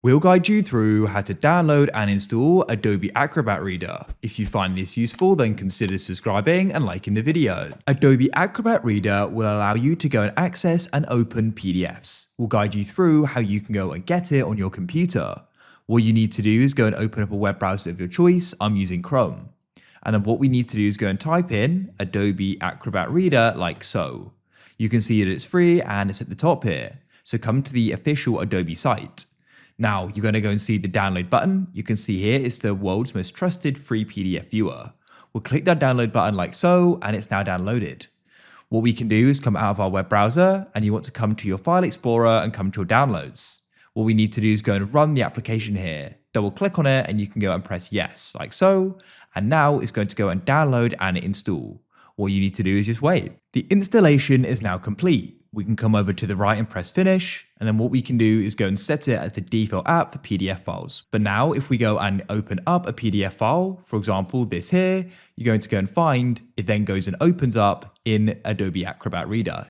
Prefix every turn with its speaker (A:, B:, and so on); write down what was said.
A: We'll guide you through how to download and install Adobe Acrobat Reader. If you find this useful, then consider subscribing and liking the video. Adobe Acrobat Reader will allow you to go and access and open PDFs. We'll guide you through how you can go and get it on your computer. What you need to do is go and open up a web browser of your choice. I'm using Chrome. And then what we need to do is go and type in Adobe Acrobat Reader like so. You can see that it's free and it's at the top here. So come to the official Adobe site. Now you're going to go and see the download button. You can see here it's the world's most trusted free PDF viewer. We'll click that download button like so, and it's now downloaded. What we can do is come out of our web browser, and you want to come to your file explorer and come to your downloads. What we need to do is go and run the application here. Double click on it and you can go and press yes, like so. And now it's going to go and download and install. What you need to do is just wait. The installation is now complete. We can come over to the right and press finish. And then what we can do is go and set it as the default app for PDF files. But now if we go and open up a PDF file, for example, this here, you're going to go and find, it then goes and opens up in Adobe Acrobat Reader.